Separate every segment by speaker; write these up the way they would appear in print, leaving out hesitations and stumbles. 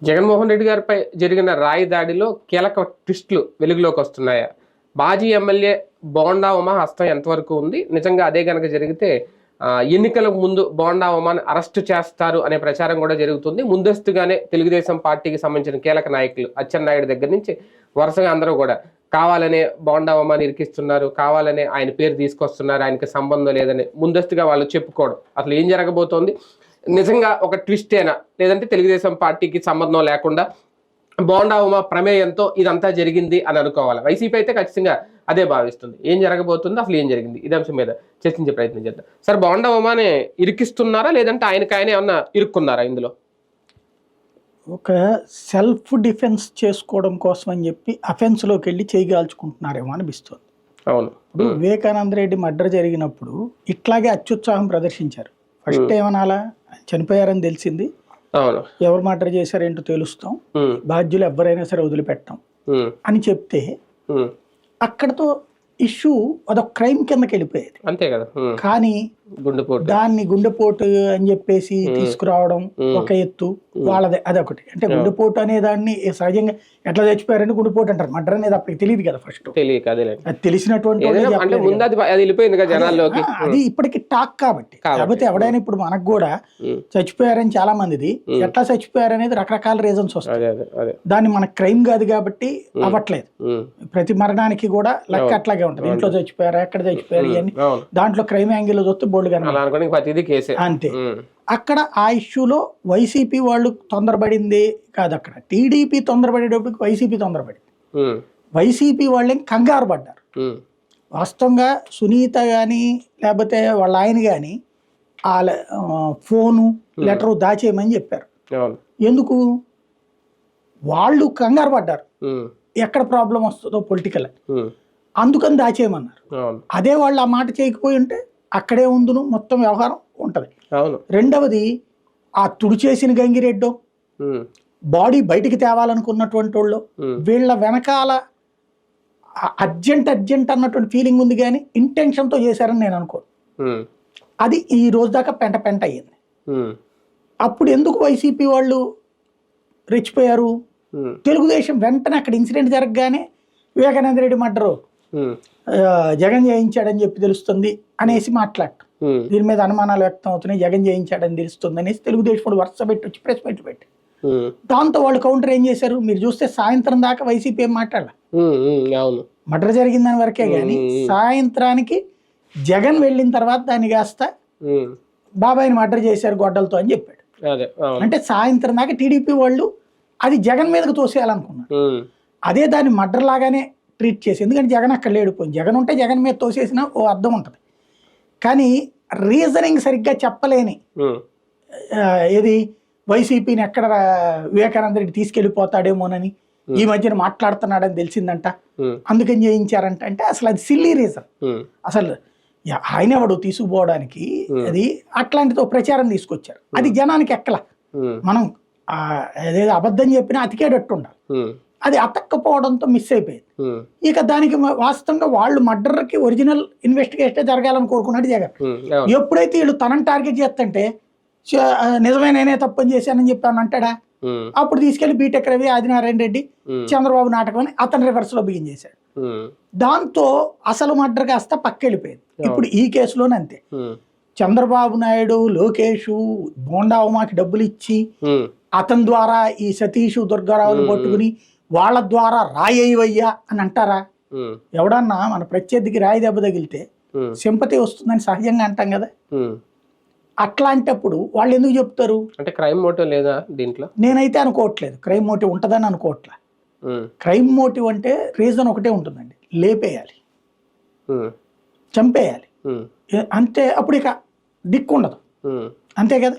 Speaker 1: జగన్మోహన్ రెడ్డి గారిపై జరిగిన రాయి దాడిలో కీలక ట్విస్టులు వెలుగులోకి వస్తున్నాయా? మాజీ ఎమ్మెల్యే బోండా ఉమ హస్తం ఎంతవరకు ఉంది? నిజంగా అదే కనుక జరిగితే ఎన్నికలకు ముందు బోండా ఉమాని అరెస్టు చేస్తారు అనే ప్రచారం కూడా జరుగుతుంది. ముందస్తుగానే తెలుగుదేశం పార్టీకి సంబంధించిన కీలక నాయకులు అచ్చెన్నాయుడు దగ్గర నుంచి వరుసగా అందరూ కూడా కావాలనే బోండా ఉమాని ఇరికిస్తున్నారు, కావాలనే ఆయన పేరు తీసుకొస్తున్నారు, ఆయనకి సంబంధం లేదని ముందస్తుగా వాళ్ళు చెప్పుకోవడం. అసలు ఏం జరగబోతోంది? నిజంగా ఒక ట్విస్టేనా, లేదంటే తెలుగుదేశం పార్టీకి సంబంధం లేకుండా బోండా ఉమ ప్రమేయంతో ఇదంతా జరిగింది అని అనుకోవాలి? వైసీపీ అయితే ఖచ్చితంగా అదే భావిస్తుంది. ఏం జరగబోతుంది, అసలు ఏం జరిగింది, ఇదే అంశం మీద చర్చించే ప్రయత్నం చేద్దాం. సార్, బోండా ఉమానే ఇరికిస్తున్నారా, లేదంటే ఆయన ఏమన్నా ఇరుక్కున్నారా ఇందులో?
Speaker 2: ఒక సెల్ఫ్ డిఫెన్స్ చేసుకోవడం కోసం అని చెప్పి అఫెన్స్లోకి వెళ్ళి చేయగాల్చుకుంటున్నారేమో అనిపిస్తుంది.
Speaker 1: అవును.
Speaker 2: ఇప్పుడు వివేకానంద రెడ్డి మర్డర్ జరిగినప్పుడు ఇట్లాగే అత్యుత్సాహం ప్రదర్శించారు. ఫస్ట్ ఏమనాలా, చనిపోయారని తెలిసింది, ఎవరు మర్డర్ చేశారేంటో తెలుస్తాం, బాధ్యులు ఎవరైనా సరే వదిలిపెట్టాం అని చెప్తే అక్కడతో ఇష్యూ అదొక క్రైమ్ కిందకి వెళ్ళిపోయేది.
Speaker 1: అంతే కదా.
Speaker 2: కానీ దాన్ని గుండెపోటు అని చెప్పేసి తీసుకురావడం ఒక ఎత్తు, వాళ్ళదే అదొకటి. అంటే గుండెపోటు అనే దాన్ని సహజంగా ఎట్లా చచ్చిపోయారని గుండెపోటు అంటారు, మర్డర్ అనేది అప్పటికి తెలియదు కదా. ఫస్ట్ అది తెలిసినటువంటి అది ఇప్పటికి టాక్ కాబట్టి. కాకపోతే ఎవడైనా ఇప్పుడు మనకు కూడా చచ్చిపోయారని చాలా మందిది, ఎట్లా చచ్చిపోయారు అనేది రకరకాల రీజన్స్ వస్తాయి. దాన్ని మన క్రైమ్ కాదు కాబట్టి అవ్వట్లేదు. ప్రతి మరణానికి కూడా లెక్క అట్లాగే ఉంటుంది. ఇంట్లో చచ్చిపోయారా, ఎక్కడ చచ్చిపోయారు అని దాంట్లో క్రైమ్ యాంగిల్ చూస్తే బోల్డ్ గా అంతే. అక్కడ ఆ ఇష్యూలో వైసీపీ వాళ్ళు తొందరపడింది కాదు, అక్కడ టీడీపీ తొందరపడేటప్పటికి వైసీపీ తొందరపడింది. వైసీపీ వాళ్ళేం కంగారు పడ్డారు. వాస్తవంగా సునీత కానీ లేకపోతే వాళ్ళ ఆయన కానీ ఆ ఫోను లెటరు దాచేయమని చెప్పారు. ఎందుకు? వాళ్ళు కంగారు పడ్డారు, ఎక్కడ ప్రాబ్లం వస్తుందో పొలిటికల్, అందుకని దాచేయమన్నారు. అదే వాళ్ళు ఆ మాట చేయకపోయి ఉంటే అక్కడే ఉందును మొత్తం వ్యవహారం ఉంటది. రెండవది, ఆ తుడిచేసిన గంగిరెడ్డో బాడీ బయటికి తేవాలనుకున్నటువంటి వాళ్ళు వీళ్ళ వెనకాల అర్జెంట్ అన్నటువంటి ఫీలింగ్ ఉంది, కానీ ఇంటెన్షన్తో చేశారని నేను అనుకోను. అది ఈ రోజు దాకా పెంట అయ్యింది. అప్పుడు ఎందుకు వైసీపీ వాళ్ళు రెచ్చిపోయారు? తెలుగుదేశం వెంటనే అక్కడ ఇన్సిడెంట్ జరగగానే వివేకానంద రెడ్డి మర్డరు జగన్ చేయించాడని చెప్పి తెలుస్తుంది అనేసి మాట్లాడటం, దీని మీద అనుమానాలు వ్యక్తం అవుతున్నాయి, జగన్ చేయించాడని తెలుస్తుంది అనేసి తెలుగుదేశం వరుస పెట్టి వచ్చి ప్రెస్ మీట్ పెట్టి, దాంతో వాళ్ళు కౌంటర్ ఏం చేశారు మీరు చూస్తే, సాయంత్రం దాకా వైసీపీ ఏం మాట్లాడాల, మర్డర్ జరిగిందని వరకే కానీ సాయంత్రానికి జగన్ వెళ్ళిన తర్వాత దాన్ని కాస్త బాబాయిని మర్డర్ చేశారు గొడ్డలతో అని చెప్పాడు. అంటే సాయంత్రం దాకా టీడీపీ వాళ్ళు అది జగన్ మీదకు తోసేయాలనుకున్నారు. అదే దాన్ని మర్డర్ లాగానే ట్రీట్ చేసి, ఎందుకంటే జగన్ అక్కడ లేడిపోయింది, జగన్ ఉంటే జగన్ మీద తోసేసిన ఓ అర్థం ఉంటుంది. కానీ రీజనింగ్ సరిగ్గా చెప్పలేని ఏది వైసీపీని ఎక్కడ వివేకానంద రెడ్డి తీసుకెళ్ళిపోతాడేమోనని ఈ మధ్యన మాట్లాడుతున్నాడని తెలిసిందంట, అందుకని చేయించారంట. అంటే అసలు అది సిల్లీ రీజన్. అసలు ఆయన ఎవడు తీసుకుపోవడానికి, అది అట్లాంటితో ప్రచారం తీసుకొచ్చారు. అది జనానికి ఎక్కల, మనం అదేదో అబద్ధం చెప్పినా అతికేటట్టు ఉండాలి, అది అతక్కపోవడంతో మిస్ అయిపోయింది. ఇక దానికి వాస్తవంగా వాళ్ళు మర్డర్కి ఒరిజినల్ ఇన్వెస్టిగేషన్ జరగాలని కోరుకున్నాడు జగన్. ఎప్పుడైతే వీళ్ళు తనని టార్గెట్ చేస్తుంటే నిజమే నేనే తప్పని చేశానని చెప్పాను అంటాడా, అప్పుడు తీసుకెళ్లి బీటెక్ రవి, ఆదినారాయణ రెడ్డి, చంద్రబాబు నాటకం అని అతని రివర్స్ లో బిగిన్ చేశాడు. దాంతో అసలు మర్డర్ కాస్త పక్కెళ్ళిపోయింది. ఇప్పుడు ఈ కేసులోనే అంతే. చంద్రబాబు నాయుడు, లోకేష్ బోండా ఉమాకి డబ్బులు ఇచ్చి అతని ద్వారా ఈ సతీష్ దుర్గారావుని పట్టుకుని వాళ్ళ ద్వారా రాయ్యయ్యా అని అంటారా? ఎవడన్నా మన ప్రత్యర్థికి రాయి దెబ్బ తగిలితే సింపతి వస్తుందని సహజంగా అంటాం కదా. అట్లాంటప్పుడు వాళ్ళు ఎందుకు చెప్తారు?
Speaker 1: అంటే క్రైమ్ మోటివ్ లేదా దీంట్లో?
Speaker 2: నేనైతే అనుకోవట్లేదు క్రైమ్ మోటివ్ ఉంటుందని అనుకోవట్లే. క్రైమ్ మోటివ్ అంటే రీజన్ ఒకటే ఉంటుందండి, లేపేయాలి, చంపేయాలి, అంతే. అప్పుడు ఇక దిక్కు ఉండదు, అంతే కదా.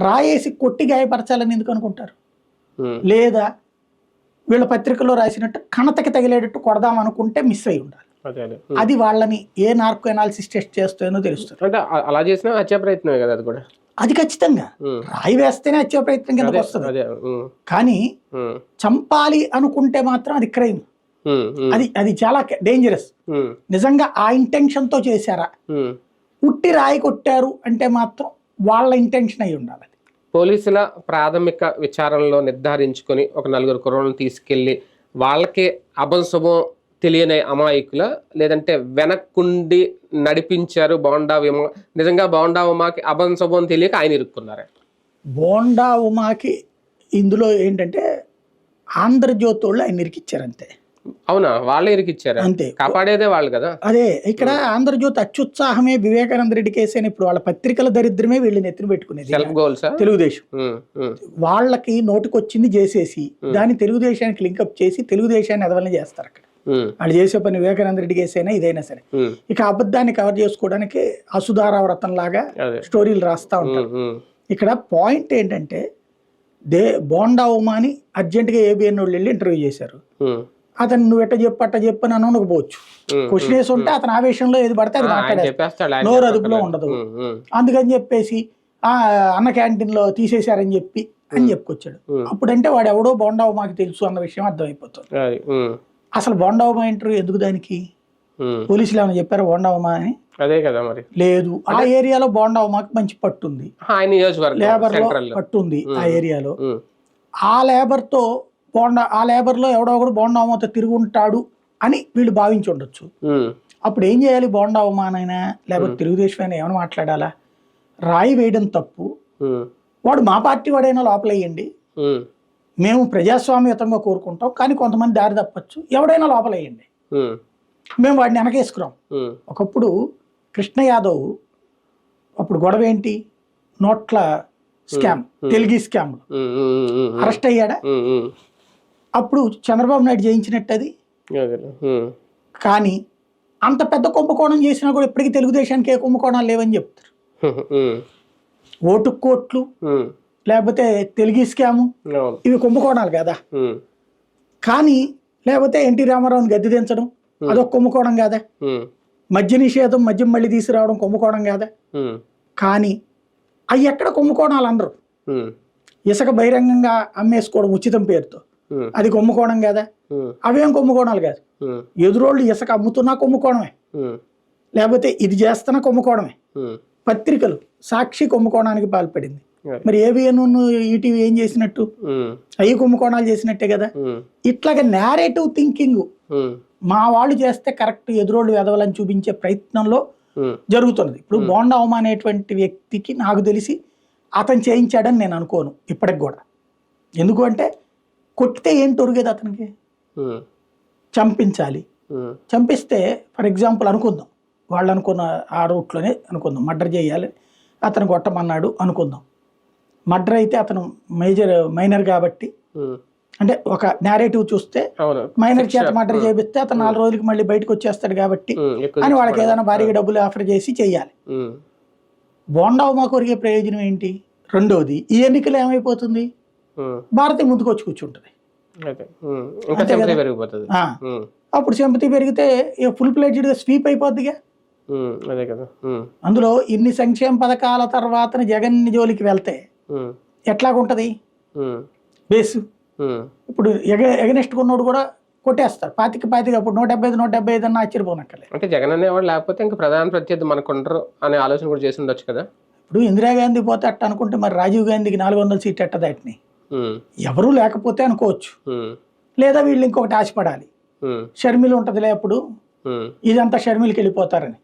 Speaker 2: రాయేసి కొట్టి గాయపరచాలని ఎందుకు అనుకుంటారు? లేదా వీళ్ళ పత్రికలో రాసినట్టు కణతకి తగిలేటట్టు కొడదాం అనుకుంటే మిస్ అయి ఉండాలి. అది వాళ్ళని ఏ నార్కో ఎనాలిసిస్ టెస్ట్ చేస్తుందో తెలుస్తుంది.
Speaker 1: అంటే అలా చేసినా హత్యా ప్రయత్నమే కదా అది కూడా.
Speaker 2: అది ఖచ్చితంగా రాయి వేస్తేనే హత్యా ప్రయత్నం కిందకి వస్తుంది. కానీ చంపాలి అనుకుంటే మాత్రం అది క్రైమ్. అది చాలా డేంజరస్. నిజంగా ఆ ఇంటెన్షన్ తో చేశారా, ఉట్టి రాయి కొట్టారు అంటే మాత్రం వాళ్ళ ఇంటెన్షన్ అయి ఉండాలి.
Speaker 1: పోలీసుల ప్రాథమిక విచారణలో నిర్ధారించుకొని ఒక 4 కుర్రోళ్ళని తీసుకెళ్ళి వాళ్ళకి అభంశుభం తెలియని అమాయకుల, లేదంటే వెనక్కుండి నడిపించారు బోండా ఉమ, నిజంగా బోండా ఉమాకి అభంశుభం తెలియక ఆయన ఇరుక్కున్నారు?
Speaker 2: బోండా ఉమాకి ఇందులో ఏంటంటే ఆంధ్రజ్యోతి వాళ్ళు ఆయన ఇరికిచ్చారు అంతే.
Speaker 1: అవునా? వాళ్ళే ఇరికిచ్చారు? అంతే, కాపాడేదే వాళ్ళు కదా.
Speaker 2: అదే ఇక్కడ ఆంధ్రజ్యోతి అత్యుత్సాహమే వివేకానంద రెడ్డి కేసు అని ఇప్పుడు వాళ్ళ పత్రికల దరిద్రమే వీళ్ళు నెత్తిన పెట్టుకునేది. తెలుగుదేశం వాళ్ళకి నోటికొచ్చింది చేసేసి దాన్ని తెలుగుదేశానికి లింకప్ చేసి తెలుగుదేశాన్ని ఎదవల్ని చేస్తారు. అక్కడ వాళ్ళు చేసే పని వివేకానంద రెడ్డి కేసు అయినా ఇదైనా సరే ఇక అబద్ధాన్ని కవర్ చేసుకోవడానికి అసుధారావ్రతం లాగా స్టోరీలు రాస్తా ఉంటారు. ఇక్కడ పాయింట్ ఏంటంటే బోండా ఉమాని అర్జెంటుగా ఏబిఎన్ వాళ్ళు వెళ్ళి ఇంటర్వ్యూ చేశారు. అతను నువ్వు ఎట్ట చెప్పని అనకపోవచ్చు. క్వశ్చన్ వేసి ఉంటే అతని ఆవేశంలో ఏది పడితే అది మాట్లాడేస్తాడు, నోరు అదుపులో ఉండదు. అందుకని చెప్పేసి అన్న క్యాంటీన్ లో తీసేశారని చెప్పి అని చెప్పుకొచ్చాడు. అప్పుడంటే వాడు ఎవడో బోండా ఉమాకి తెలుసు అన్న విషయం అర్థమైపోతుంది. అసలు బోండా ఉమా ఇంటర్వ్యూ ఎందుకు దానికి? పోలీసులు ఏమైనా చెప్పారు బోండా ఉమా అని?
Speaker 1: అదే కదా మరి.
Speaker 2: లేదు, ఆ ఏరియాలో బోండా ఉమాకి మంచి పట్టుంది, లేబర్ లో పట్టుంది ఆ ఏరియాలో. ఆ లేబర్ తో ఆ లేబర్ లో ఎవడో ఒకడు బోండా ఉమాతో తిరుగుంటాడు అని వీళ్ళు భావించి ఉండొచ్చు. అప్పుడు ఏం చేయాలి? బోండా ఉమానైనా లేకపోతే తెలుగుదేశం అయినా ఏమైనా మాట్లాడాలా? రాయి వేయడం తప్పు, వాడు మా పార్టీ వాడైనా లోపలయ్యండి, మేము ప్రజాస్వామ్యతంగా కోరుకుంటాం కానీ కొంతమంది దారి తప్పచ్చు, ఎవడైనా లోపలయ్యండి, మేము వాడిని వెనకేసుకురాం. ఒకప్పుడు కృష్ణ యాదవ్ అప్పుడు గొడవ ఏంటి? నోట్ల స్కామ్, తెలుగు స్కామ్ అరెస్ట్ అయ్యాడా? అప్పుడు చంద్రబాబు నాయుడు జయించినట్టు అది. కానీ అంత పెద్ద కుంభకోణం చేసినా కూడా ఇప్పటికీ తెలుగుదేశానికి ఏ కుంభకోణాలు లేవని చెప్తారు. ఓటు కోట్లు లేకపోతే తెలుగు స్కాము ఇవి కుంభకోణాలు కదా. కానీ లేకపోతే ఎన్టీ రామారావుని గద్దె దించడం అదొక కుంభకోణం కాదా? మద్య నిషేధం, మద్యం మళ్ళీ తీసుకురావడం కుంభకోణం కాదా? కానీ అవి ఎక్కడ కుంభకోణాలు అనరు. ఇసుక బహిరంగంగా అమ్మేసుకోవడం ఉచితం పేరుతో అది కుంభకోణం కాదా? అవేం కుంభకోణాలు కాదు. ఎదురోళ్ళు ఇసుక అమ్ముతున్నా కుంభకోణమే, లేకపోతే ఇది చేస్తున్నా కుంభకోణమే. పత్రికలు సాక్షి కుంభకోణానికి పాల్పడింది, మరి ఏబిఎన్ ఈటీవీ ఏం చేసినట్టు? అవి కుంభకోణాలు చేసినట్టే కదా. ఇట్లాగా నేరేటివ్ థింకింగ్ మా వాళ్ళు చేస్తే కరెక్ట్, ఎదురోళ్ళు ఎదవాలని చూపించే ప్రయత్నంలో జరుగుతున్నది. ఇప్పుడు బోండా ఉమా అనేటువంటి వ్యక్తికి నాకు తెలిసి అతను చేయించాడని నేను అనుకోను ఇప్పటికి కూడా. ఎందుకు అంటే కొట్టితే ఏం తొరిగేది అతనికి? చంపించాలి. చంపిస్తే ఫర్ ఎగ్జాంపుల్ అనుకుందాం, వాళ్ళు అనుకున్న ఆ రూట్లోనే అనుకుందాం, మర్డర్ చేయాలి అతను కొట్టమన్నాడు అనుకుందాం. మర్డర్ అయితే అతను మైనర్ కాబట్టి, అంటే ఒక నేరేటివ్ చూస్తే మైనర్ చేత మర్డర్ చేపిస్తే అతను 4 రోజులకి మళ్ళీ బయటకు వచ్చేస్తాడు కాబట్టి అని వాళ్ళకి ఏదైనా భారీగా డబ్బులు ఆఫర్ చేసి చెయ్యాలి. బోండా ఉమా కొరిగే ప్రయోజనం ఏంటి? రెండోది, ఈ ఎన్నికలు ఏమైపోతుంది? భారతి ముందుకు వచ్చి కూర్చుంటుంది, అప్పుడు సింపతి పెరిగితే ఫుల్ ప్లేటెడ్ గా స్వీప్ అయిపోద్దిగా. అందులో ఇన్ని సంక్షేమ పథకాల తర్వాత జగన్ జోలికి వెళ్తే ఎట్లాగుంటది బేసు? ఇప్పుడు ఎగనెస్ట్ కొన్నోడు కూడా కొట్టేస్తారు 25 అప్పుడు 175 అన్న ఆశ్చర్యపోనక్కర్లేదు.
Speaker 1: అంటే జగన్ అనేవాడు లేకపోతే ఇంకా ప్రధాన ప్రత్యర్థి మనకు ఉండరు అనే ఆలోచన కూడా చేసి ఉండొచ్చు కదా.
Speaker 2: ఇప్పుడు ఇందిరాగాంధీ పోతే అట్ట అనుకుంటే మరి రాజీవ్ గాంధీకి 400 సీట్లు ఎట్ట దాటిని? ఎవరు లేకపోతే అనుకోవచ్చు, లేదా వీళ్ళు ఇంకొకటి ఆశపడాలి, షర్మిల ఉంటదిలే అప్పుడు ఇదంతా షర్మిలకి వెళ్ళిపోతారని.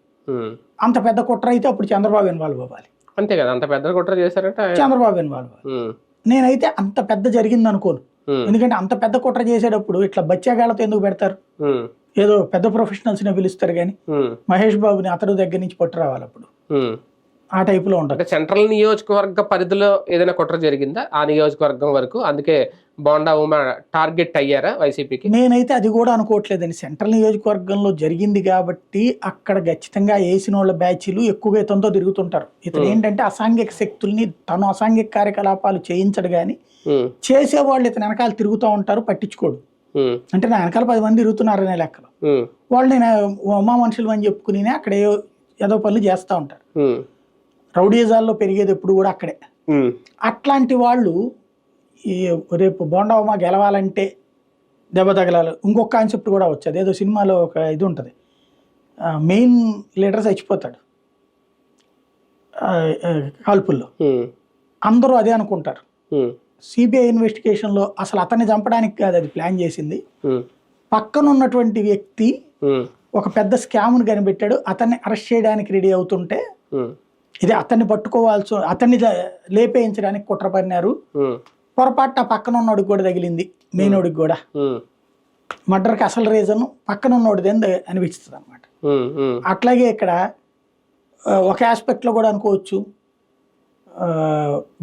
Speaker 2: అంత పెద్ద కుట్ర అయితే అప్పుడు చంద్రబాబు ఇన్వాల్వ్ అవ్వాలి.
Speaker 1: అంతే కదా, అంత పెద్ద కుట్ర చేశారట
Speaker 2: చంద్రబాబు ఇన్వాల్వ్ అవ్వాలి. నేనైతే అంత పెద్ద జరిగింది అనుకోను, ఎందుకంటే అంత పెద్ద కుట్ర చేసేటప్పుడు ఇట్లా బచ్చాగాళ్ళతో ఎందుకు పెడతారు? ఏదో పెద్ద ప్రొఫెషనల్స్ ని పిలుస్తారు కానీ మహేష్ బాబుని అతడు దగ్గర నుంచి పట్టు రావాలి అప్పుడు ఆ టైప్ లో ఉంటుంది.
Speaker 1: సెంట్రల్ నియోజకవర్గ పరిధిలో ఏదైనా కుట్ర జరిగిందా ఆ నియోజకవర్గం వరకు? అందుకే బోండా ఉమా టార్గెట్ అయ్యారా వైసీపీకి?
Speaker 2: నేనైతే అది కూడా అనుకోవట్లేదండి. సెంట్రల్ నియోజకవర్గంలో జరిగింది కాబట్టి అక్కడ ఖచ్చితంగా వేసిన వాళ్ళ బ్యాచ్లు ఎక్కువగా ఇతనితో తిరుగుతుంటారు. ఇతను ఏంటంటే అసాంఘిక శక్తుల్ని తను అసాంఘిక కార్యకలాపాలు చేయించడు కానీ చేసేవాళ్ళు ఇతను వెనకాల తిరుగుతూ ఉంటారు, పట్టించుకోడు. అంటే నా వెనకాల 10 మంది తిరుగుతున్నారనే లెక్కలో వాళ్ళు నేను ఉమా మనుషులు అని చెప్పుకుని అక్కడ ఏదో పనులు చేస్తూ ఉంటారు. రౌడీజాల్లో పెరిగేది ఎప్పుడు కూడా అక్కడే. అట్లాంటి వాళ్ళు రేపు బోండా ఉమా గెలవాలంటే దెబ్బ తగలాలి. ఇంకొక కాన్సెప్ట్ కూడా వచ్చేది, ఏదో సినిమాలో ఒక ఇది ఉంటుంది, మెయిన్ లీడర్ చచ్చిపోతాడు కాల్పుల్లో, అందరూ అదే అనుకుంటారు. సిబిఐ ఇన్వెస్టిగేషన్లో అసలు అతన్ని చంపడానికి కాదు అది ప్లాన్ చేసింది, పక్కన ఉన్నటువంటి వ్యక్తి ఒక పెద్ద స్కామ్ను కనిపెట్టాడు, అతన్ని అరెస్ట్ చేయడానికి రెడీ అవుతుంటే ఇది అతన్ని పట్టుకోవాల్సి, అతన్ని లేపేయించడానికి కుట్ర పన్నారు. పొరపాటు ఆ పక్కన ఉన్నోడికి కూడా తగిలింది, మెయినోడికి కూడా. మర్డర్కి అసలు రీజన్ పక్కన ఉన్నోడిది అనిపిస్తుంది అనమాట. అట్లాగే ఇక్కడ ఒక ఆస్పెక్ట్లో కూడా అనుకోవచ్చు,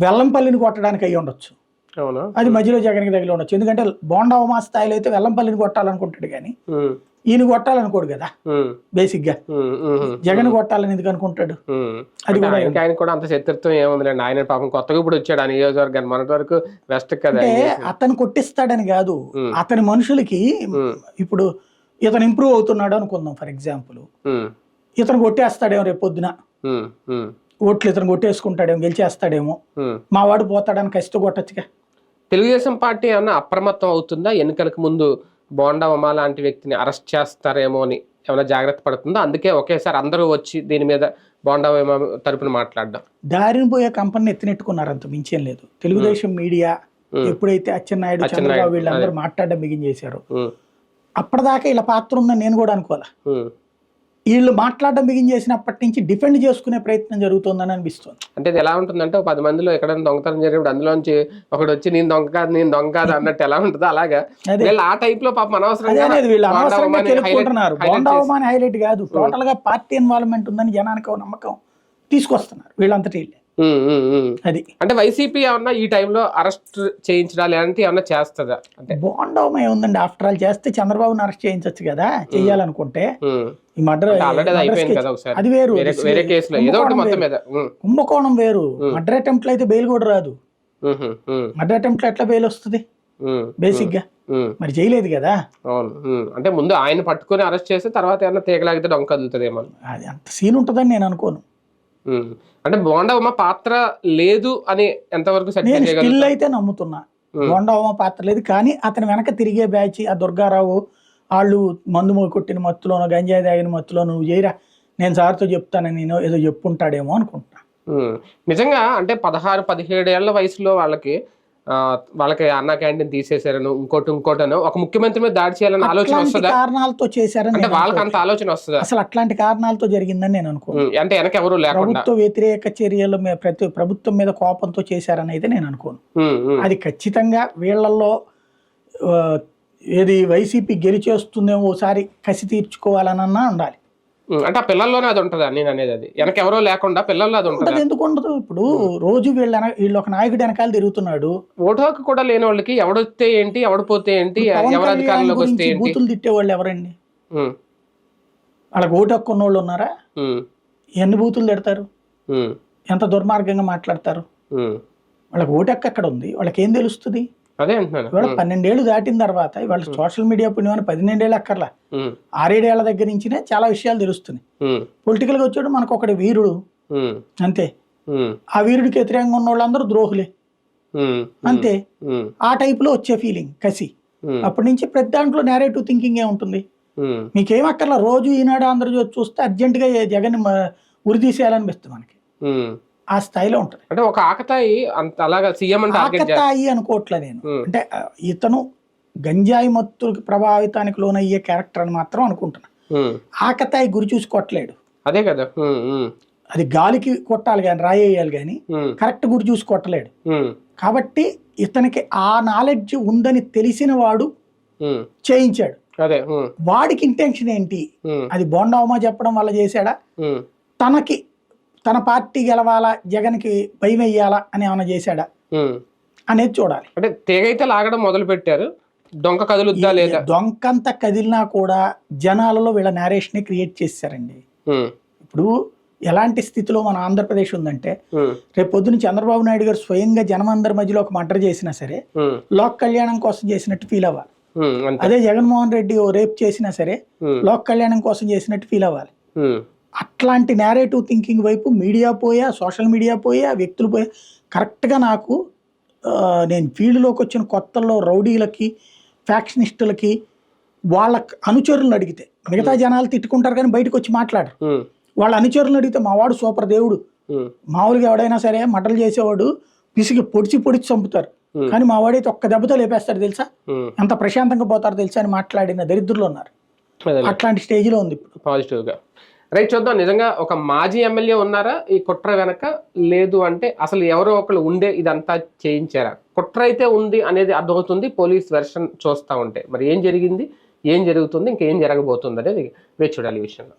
Speaker 2: వెల్లంపల్లిని కొట్టడానికి అయ్యి ఉండొచ్చు, అది మధ్యలో జగన్కి తగిలి ఉండొచ్చు. ఎందుకంటే బోండా ఉమా స్థాయిలో అయితే వెల్లంపల్లిని కొట్టాలనుకుంటాడు కానీ ఈయన కొట్టాలనుకోడు కదా బేసిక్ గా. జగన్ కొట్టాలని ఎందుకు అనుకుంటాడు? అది కూడా
Speaker 1: ఆయన కూడా అంత శత్రుత్వం ఏముందిలేండి, ఆయన పాపం కొత్తగా ఇప్పుడు వచ్చాడు ఆ నియోజకవర్గాన్ని, మొన్నటి వరకు వెస్ట్ కదా.
Speaker 2: అతను కొట్టిస్తాడని కాదు, అతని మనుషులకి ఇప్పుడు ఇతను ఇంప్రూవ్ అవుతున్నాడు అనుకుందాం ఫర్ ఎగ్జాంపుల్, ఇతను కొట్టేస్తాడేమో రేపు పొద్దున, ఓట్లు ఇతను కొట్టేసుకుంటాడేమో, గెలిచేస్తాడేమో, మా వాడు పోతాడని కసితో కొట్టచ్చుగా.
Speaker 1: తెలుగుదేశం పార్టీ ఏమన్నా అప్రమత్తం అవుతుందా ఎన్నికలకు ముందు బోండా ఉమా లాంటి వ్యక్తిని అరెస్ట్ చేస్తారేమో అని ఏమైనా జాగ్రత్త పడుతుందా? అందుకే ఒకేసారి అందరూ వచ్చి దీని మీద బోండా ఉమా తరపున మాట్లాడడం.
Speaker 2: దారిని పోయే కంపెనీని ఎత్తినెట్టుకున్నారు, అంత మించేం లేదు. తెలుగుదేశం మీడియా ఎప్పుడైతే అచ్చెన్నాయుడు, చంద్రబాబు వీళ్ళందరూ మాట్లాడడం బిగిన్ చేశారు, అప్పటిదాకా ఇలా పాత్ర ఉందని నేను కూడా అనుకోవాలా. వీళ్ళు మాట్లాడడం బిగిన్ చేసినప్పటి నుంచి డిఫెండ్ చేసుకునే ప్రయత్నం జరుగుతుందని అనిపిస్తుంది.
Speaker 1: అంటే ఇది ఎలా ఉంటుందంటే 10 మందిలో ఎక్కడైనా దొంగతనం జరిగినప్పుడు అందులోంచి ఒకటి వచ్చి నేను దొంగ కాదు అన్నట్టు ఎలా ఉంటుందో అలాగా ఆ టైప్ లో పాపం అనవసరంగా
Speaker 2: తెలుసుకుంటున్నారు. బోండా ఉమాని హైలైట్ కాదు, టోటల్ గా పార్టీ ఇన్వాల్వ్మెంట్ ఉందని జనానికి నమ్మకం తీసుకొస్తున్నారు వీళ్ళంతటి. అది
Speaker 1: అంటే వైసీపీ ఏమన్నా ఈ టైంలో అరెస్ట్ చేయించడాలు అలాంటివి ఏమన్నా చేస్తుందా? అంటే
Speaker 2: బోండా ఉమా ఏముందండి, ఆఫ్టర్ ఆల్ చేస్తే చంద్రబాబుని అరెస్ట్ చేయించవచ్చు కదా, చెయ్యాలనుకుంటే. ఈ మర్డర్ అది వేరు, కుంభకోణం వేరు. మర్డర్ అటెంప్ట్ లో అయితే బెయిల్ కూడా రాదు. మర్డర్ అటెంప్ట్ లో ఎట్లా బెయిల్ వస్తుంది బేసిక్ గా? మరి చేయలేదు కదా.
Speaker 1: అవును, అంటే ముందు ఆయన పట్టుకుని అరెస్ట్ చేస్తే తర్వాత ఏమన్నా తీగలాగితే డొంక కదులుతుందేమో,
Speaker 2: అది అంత సీన్ ఉంటుందని నేను అనుకోను.
Speaker 1: అంటే బోండా ఉమా పాత్ర లేదు అని ఎంతవరకు
Speaker 2: స్టిల్ అయితే నమ్ముతున్నా, బోండా ఉమా పాత్ర లేదు. కానీ అతని వెనక తిరిగే బ్యాచ్, ఆ దుర్గారావు వాళ్ళు మందు కొట్టిన మత్తులోనో గంజాయి తాగిన మత్తులో నువ్వు చేయరా నేను సార్తో చెప్తానని నేను ఏదో చెప్పుంటాడేమో అనుకుంటున్నా.
Speaker 1: నిజంగా అంటే 16-17 ఏళ్ల వయసులో వాళ్ళకి అన్నా క్యాంటీన్ తీసేశారను ఇంకోటను ఒక ముఖ్యమంత్రి మీద దాడి చేయాలని ఆలోచన వస్తుందా?
Speaker 2: కారణాలతో చేశారని
Speaker 1: అంటే వాళ్ళకి అంత ఆలోచన వస్తుందా?
Speaker 2: అసలు అట్లాంటి కారణాలతో జరిగిందని నేను అనుకోను.
Speaker 1: అంటే వెనక ఎవరు లేకుండా
Speaker 2: ప్రభుత్వ వ్యతిరేక చర్యలు ప్రభుత్వం మీద కోపంతో చేశారని అయితే నేను అనుకోను. అది ఖచ్చితంగా వీళ్ళల్లో ఏది వైసీపీ గెలిచేస్తుందేమో ఒకసారి కసి తీర్చుకోవాలనన్నా ఉండాలి.
Speaker 1: అంటే ఆ పిల్లల్లోనే అది ఉంటుందా నేను అనేది? అది వెనక ఎవరో లేకుండా పిల్లల్లో అది ఉంటుంది.
Speaker 2: ఎందుకు ఉండదు? ఇప్పుడు రోజు వీళ్ళు ఒక నాయకుడు వెనకాల తిరుగుతున్నాడు.
Speaker 1: ఓటు హక్కు కూడా లేని వాళ్ళకి ఎవడొస్తే ఏంటి, ఎవడిపోతే ఏంటి, ఎవరు అధికారంలోకి వస్తే ఏంటి?
Speaker 2: బూతులు తిట్టేవాళ్ళు ఎవరండి? వాళ్ళకి ఓటు హక్కు ఉన్నోళ్ళు ఉన్నారా? ఎన్ని బూతులు తిడతారు, ఎంత దుర్మార్గంగా మాట్లాడతారు? వాళ్ళకి ఓటు హక్కు ఎక్కడ ఉంది? వాళ్ళకి ఏం తెలుస్తుంది?
Speaker 1: అదే అంటున్నాను.
Speaker 2: ఇవాళ 12 ఏళ్ళు దాటిన తర్వాత ఇవాళ సోషల్ మీడియా పుణ్యమని 12 ఏళ్ళు అక్కర్లా, 6-7 ఏళ్ల దగ్గర నుంచినే చాలా విషయాలు తెలుస్తున్నాయి. పొలిటికల్ గా వచ్చాడు మనకు ఒకటి వీరుడు అంతే, ఆ వీరుడికి వ్యతిరేకంగా ఉన్న వాళ్ళందరూ ద్రోహులే అంతే. ఆ టైప్ లో వచ్చే ఫీలింగ్ కసి. అప్పటి నుంచి ప్రతి దాంట్లో నేరేటివ్ థింకింగ్ ఏ ఉంటుంది. మీకేం అక్కర్లా, రోజు ఈనాడు ఆంధ్రజ్యోతి చూస్తే అర్జెంట్ గా జగన్ ఉరి తీసేయాలనిపిస్తుంది మనకి. ఆ స్థాయిలో ఉంటుంది.
Speaker 1: అంటే ఒక ఆకతాయి అంత అలాగా సీఎం అంటే
Speaker 2: ఆకతాయి అనుకోవట్లే నేను. అంటే ఇతను గంజాయి మత్తుకి ప్రభావితానికి లోనయ్యే క్యారెక్టర్ అని మాత్రం అనుకుంటున్నా. ఆకతాయి గురి చూసుకోవట్లేడు.
Speaker 1: అదే కదా,
Speaker 2: అది గాలికి కొట్టాలి కానీ రాయేయాలి కానీ కరెక్ట్ గురి చూసి కొట్టలేడు. కాబట్టి ఇతనికి ఆ నాలెడ్జ్ ఉందని తెలిసిన వాడు చేయించాడు. వాడికి ఇంటెన్షన్ ఏంటి? అది బోండా ఉమా చెప్పడం వల్ల చేశాడా, తన పార్టీ గెలవాలా, జగన్కి భయం వెయ్యాలా అని ఏమైనా చేశాడా అనేది చూడాలి.
Speaker 1: అంటే తీగైతే లాగడం మొదలు పెట్టారు, డొంక కదులుద్దా లేదా?
Speaker 2: డొంకంత కదిలినా కూడా జనాలలో వీళ్ళ నేరేషన్ క్రియేట్ చేశారండి. ఇప్పుడు ఎలాంటి స్థితిలో మన ఆంధ్రప్రదేశ్ ఉందంటే, రేపు పొద్దున చంద్రబాబు నాయుడు గారు స్వయంగా జనమందరి మధ్యలో ఒక మర్డర్ చేసినా సరే లోక్ కళ్యాణం కోసం చేసినట్టు ఫీల్ అవ్వాలి. అదే జగన్మోహన్ రెడ్డి రేప్ చేసినా సరే లోక్ కళ్యాణం కోసం చేసినట్టు ఫీల్ అవ్వాలి. అట్లాంటి నేరేటివ్ థింకింగ్ వైపు మీడియా పోయా, సోషల్ మీడియా పోయా, వ్యక్తులు పోయా. కరెక్ట్గా నాకు నేను ఫీల్డ్లోకి వచ్చిన కొత్తల్లో రౌడీలకి, ఫ్యాక్షనిస్టులకి, వాళ్ళ అనుచరులను అడిగితే మిగతా జనాలు తిట్టుకుంటారు కానీ బయటకు వచ్చి మాట్లాడరు. వాళ్ళ అనుచరులను అడిగితే మా వాడు సూపర్ దేవుడు, మామూలుగా ఎవడైనా సరే మటలు చేసేవాడు పిసికి పొడిచి చంపుతారు. కానీ మా వాడైతే ఒక్క దెబ్బతో లేపేస్తారు తెలుసా, ఎంత ప్రశాంతంగా పోతారో తెలుసా అని మాట్లాడిన దరిద్రులు ఉన్నారు. అట్లాంటి స్టేజ్ లో ఉంది ఇప్పుడు.
Speaker 1: పాజిటివ్ గా రైట్ చూద్దాం. నిజంగా ఒక మాజీ ఎమ్మెల్యే ఉన్నారా ఈ కుట్ర వెనక, లేదు అంటే అసలు ఎవరో ఒకరు ఉండే ఇదంతా చేయించారా? కుట్ర అయితే ఉంది అనేది అర్థమవుతుంది పోలీస్ వెర్షన్ చూస్తూ ఉంటే. మరి ఏం జరిగింది, ఏం జరుగుతుంది, ఇంకేం జరగబోతుంది అనేది వేచి చూడాలి ఈ విషయంలో.